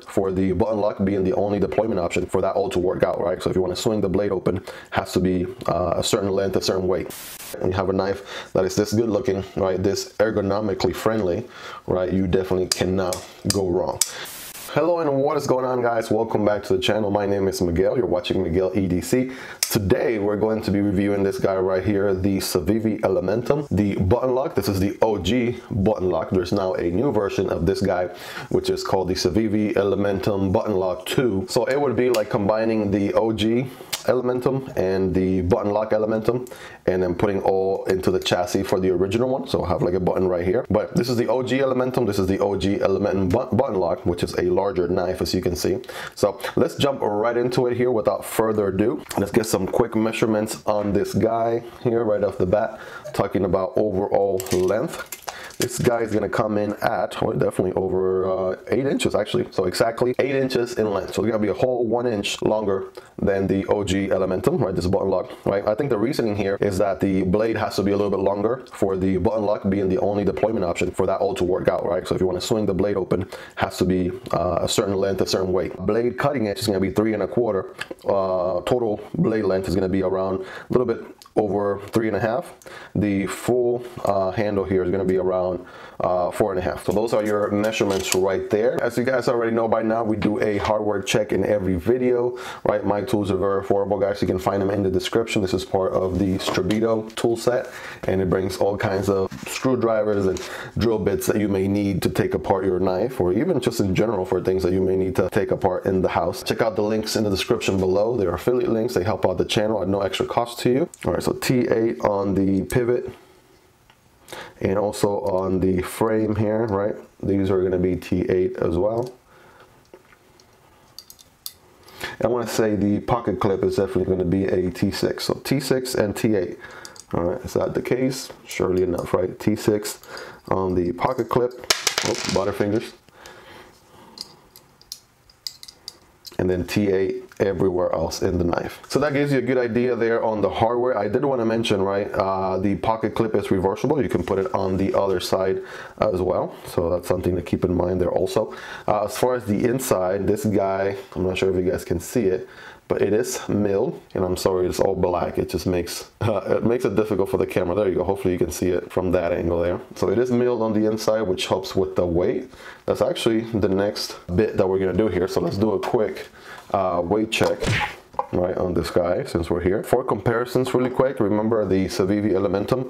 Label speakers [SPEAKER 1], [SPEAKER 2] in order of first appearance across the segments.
[SPEAKER 1] for the button lock being the only deployment option for that all to work out, right? So if you want to swing the blade open, it has to be a certain length, a certain weight. And you have a knife that is this good looking, right? This ergonomically friendly, right? You definitely cannot go wrong. Hello and what is going on, guys? Welcome back to the channel. My name is Miguel. You're watching Miguel EDC. Today we're going to be reviewing this guy right here, the Civivi Elementum, the button lock. This is the OG button lock. There's now a new version of this guy, which is called the Civivi Elementum Button Lock 2. So it would be like combining the OG Elementum and the button lock Elementum and then putting all into the chassis for the original one. So I have like a button right here, but this is the OG Elementum. This is the OG Elementum button lock, which is a larger knife, as you can see. So let's jump right into it here without further ado. Let's get some quick measurements on this guy here right off the bat, talking about overall length. This guy is going to come in at, well, definitely over 8 inches actually. So exactly 8 inches in length. So it's going to be a whole 1 inch longer than the OG Elementum, right? This button lock, right? I think the reasoning here is that the blade has to be a little bit longer for the button lock being the only deployment option for that all to work out, right? So if you want to swing the blade open, it has to be a certain length, a certain weight. Blade cutting edge is going to be 3 1/4. Total blade length is going to be around a little bit over 3 1/2. The full handle here is going to be around 4 1/2. So those are your measurements right there. As you guys already know by now, we do a hardware check in every video, right? My tools are very affordable, guys. You can find them in the description. This is part of the Stravito tool set, and it brings all kinds of screwdrivers and drill bits that you may need to take apart your knife, or even just in general for things that you may need to take apart in the house. Check out the links in the description below. They are affiliate links. They help out the channel at no extra cost to you. All right, so T8 on the pivot, and also on the frame here, right? These are going to be T8 as well. I want to say the pocket clip is definitely going to be a T6. So T6 and T8. All right, is that the case? Surely enough, right? T6 on the pocket clip. Oh, butterfingers. And then T8 everywhere else in the knife. So that gives you a good idea there on the hardware. I did want to mention, right, the pocket clip is reversible. You can put it on the other side as well. So that's something to keep in mind there also. As far as the inside, this guy, I'm not sure if you guys can see it, but it is milled, and I'm sorry it's all black. It just makes it difficult for the camera. There you go. Hopefully you can see it from that angle there. So it is milled on the inside, which helps with the weight. That's actually the next bit that we're gonna do here. So let's do a quick weight check, right, on this guy since we're here. For comparisons really quick, remember the Civivi Elementum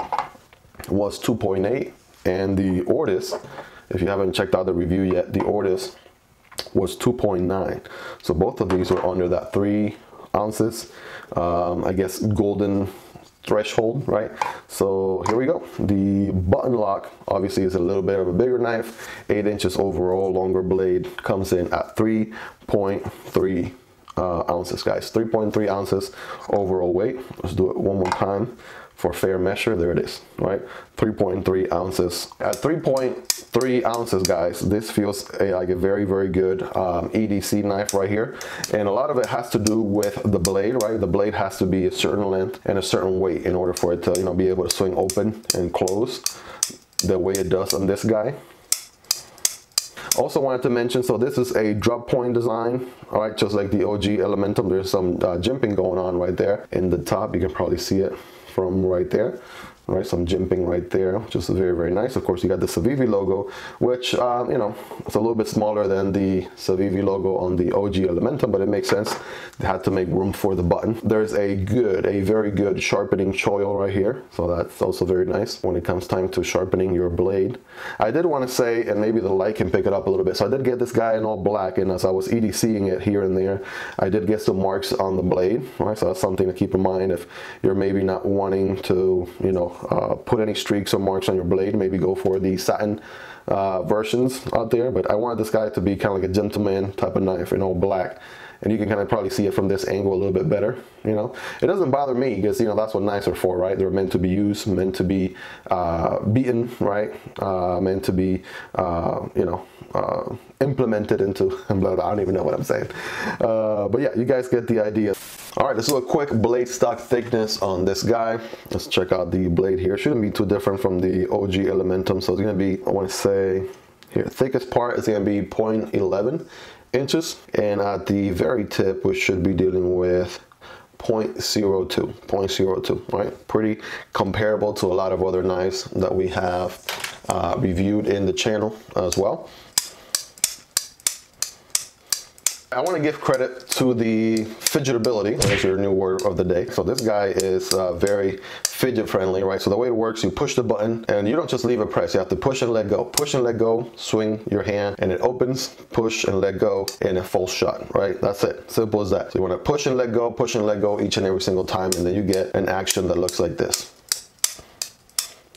[SPEAKER 1] was 2.8, and the Ortis, if you haven't checked out the review yet, the Ortis was 2.9. So both of these were under that 3 ounces, I guess, golden threshold, right? So here we go. The button lock obviously is a little bit of a bigger knife, 8 inches overall, longer blade, comes in at 3.3 ounces, guys. 3.3 ounces overall weight. Let's do it one more time for fair measure. There it is, right? 3.3 ounces. At 3.3 ounces, guys, this feels like a very, very good EDC knife right here. And a lot of it has to do with the blade, right? The blade has to be a certain length and a certain weight in order for it to, you know, be able to swing open and close the way it does on this guy. Also wanted to mention, so this is a drop point design, all right, just like the OG Elementum. There's some jimping going on right there in the top. You can probably see it from right there. Right, some jimping right there, which is very, very nice. Of course, you got the Civivi logo, which, you know, it's a little bit smaller than the Civivi logo on the OG Elementum, but it makes sense. They had to make room for the button. There's a very good sharpening choil right here. So that's also very nice when it comes time to sharpening your blade. I did want to say, and maybe the light can pick it up a little bit. So I did get this guy in all black, and as I was EDCing it here and there, I did get some marks on the blade, right? So that's something to keep in mind if you're maybe not wanting to, you know, put any streaks or marks on your blade. Maybe go for the satin versions out there, but I wanted this guy to be kind of like a gentleman type of knife in all black, and you can kind of probably see it from this angle a little bit better. You know, it doesn't bother me because, you know, that's what knives are for, right? They're meant to be used, meant to be beaten, right? Meant to be, you know, implemented into, I don't even know what I'm saying. But yeah, you guys get the idea. All right, let's do a quick blade stock thickness on this guy. Let's check out the blade here. Shouldn't be too different from the OG Elementum. So it's gonna be, I wanna say, Here, thickest part is going to be 0.11 inches, and at the very tip we should be dealing with 0.02, right? Pretty comparable to a lot of other knives that we have reviewed in the channel as well. I want to give credit to the fidgetability. There's your new word of the day. So this guy is very fidget friendly, right? So the way it works, you push the button and you don't just leave it pressed. You have to push and let go. Push and let go, swing your hand and it opens, push and let go, and it falls shut, right? That's it. Simple as that. So you want to push and let go each and every single time, and then you get an action that looks like this.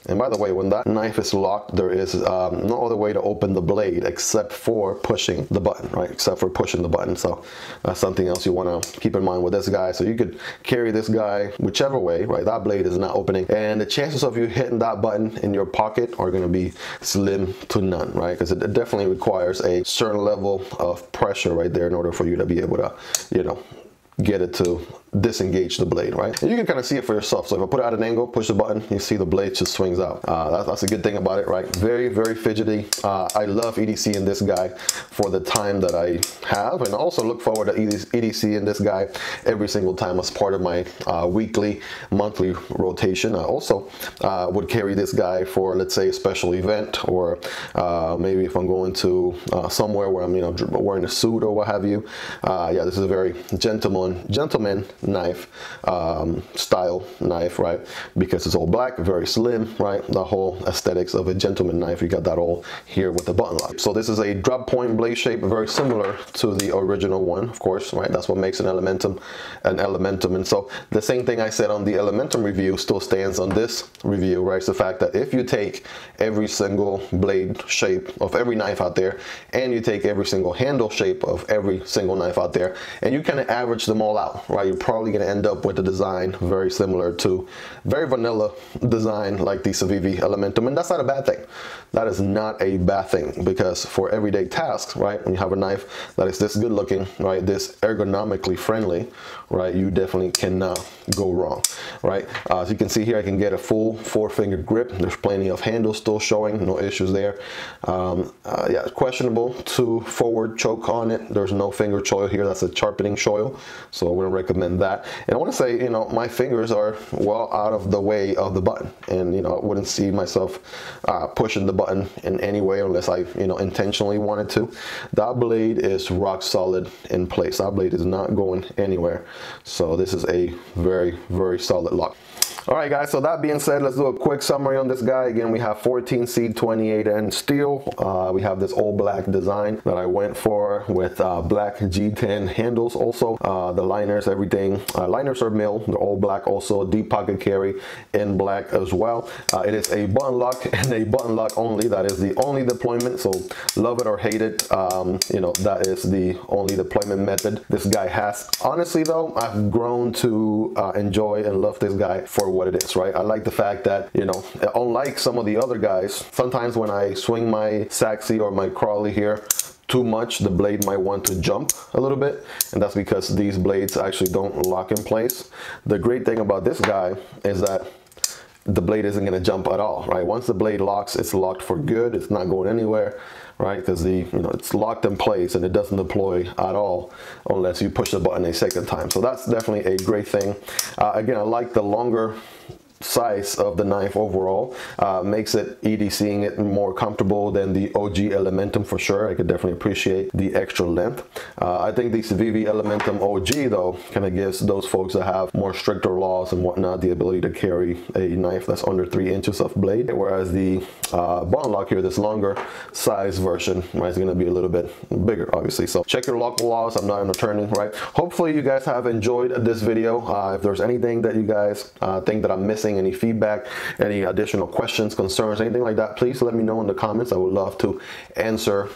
[SPEAKER 1] And by the way, when that knife is locked, there is no other way to open the blade except for pushing the button, right? Except for pushing the button. So that's something else you want to keep in mind with this guy. So you could carry this guy whichever way, right? That blade is not opening, and the chances of you hitting that button in your pocket are going to be slim to none, right? Because it definitely requires a certain level of pressure right there in order for you to be able to, you know, get it to disengage the blade, right? And you can kind of see it for yourself. So if I put it at an angle, push the button, you see the blade just swings out. That's a good thing about it, right? Very, very fidgety. I love EDC in this guy for the time that I have, and also look forward to EDC in this guy every single time as part of my weekly, monthly rotation. I also would carry this guy for, let's say, a special event, or maybe if I'm going to somewhere where I'm, you know, wearing a suit or what have you. Yeah, this is a very gentleman knife style knife, right? Because it's all black, very slim, right? The whole aesthetics of a gentleman knife, you got that all here with the button lock. So this is a drop point blade shape, very similar to the original one, of course, right? That's what makes an Elementum. And so the same thing I said on the Elementum review still stands on this review, right? It's the fact that if you take every single blade shape of every knife out there, and you take every single handle shape of every single knife out there, and you kind of average them all out, right? You're probably going to end up with a design very similar to, very vanilla design like the Civivi Elementum, and that's not a bad thing. That is not a bad thing, because for everyday tasks, right, when you have a knife that is this good looking, right, this ergonomically friendly, right, you definitely cannot go wrong, right? As you can see here, I can get a full 4-finger grip. There's plenty of handles still showing, no issues there. Yeah, questionable to forward choke on it. There's no finger choil here. That's a sharpening choil, so I wouldn't recommend that. And I want to say, you know, my fingers are well out of the way of the button, and you know, I wouldn't see myself pushing the button in any way unless I, you know, intentionally wanted to. That blade is rock solid in place. That blade is not going anywhere. So this is a very, very solid lock. All right, guys, so that being said, let's do a quick summary on this guy. Again, we have 14C 28N steel. We have this all black design that I went for with black G10 handles also. The liners, everything. Liners are milled. They're all black also. Deep pocket carry in black as well. It is a button lock and a button lock only. That is the only deployment. So love it or hate it, you know, that is the only deployment method this guy has. Honestly, though, I've grown to enjoy and love this guy for what it is, right? I like the fact that, you know, unlike some of the other guys, sometimes when I swing my Saxy or my Crawley here too much, the blade might want to jump a little bit, and that's because these blades actually don't lock in place. The great thing about this guy is that the blade isn't going to jump at all, right? Once the blade locks, it's locked for good. It's not going anywhere, right? Because you know, it's locked in place and it doesn't deploy at all unless you push the button a second time. So that's definitely a great thing. Again, I like the longer size of the knife overall. Makes it EDCing it more comfortable than the OG Elementum for sure. I could definitely appreciate the extra length. I think the Civivi Elementum OG though kind of gives those folks that have more stricter laws and whatnot the ability to carry a knife that's under 3 inches of blade, whereas the button lock here, this longer size version, right, is going to be a little bit bigger obviously. So check your local laws. I'm not an attorney, right? Hopefully you guys have enjoyed this video. If there's anything that you guys think that I'm missing, any feedback, any additional questions, concerns, anything like that, please let me know in the comments. I would love to answer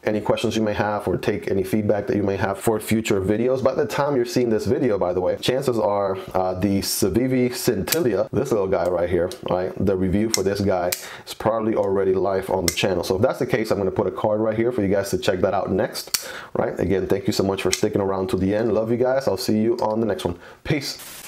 [SPEAKER 1] any questions you may have or take any feedback that you may have for future videos. By the time you're seeing this video, by the way, chances are the Civivi Scintilla, this little guy right here, right, the review for this guy is probably already live on the channel. So if that's the case, I'm going to put a card right here for you guys to check that out next, right? Again, thank you so much for sticking around to the end. Love you guys. I'll see you on the next one. Peace.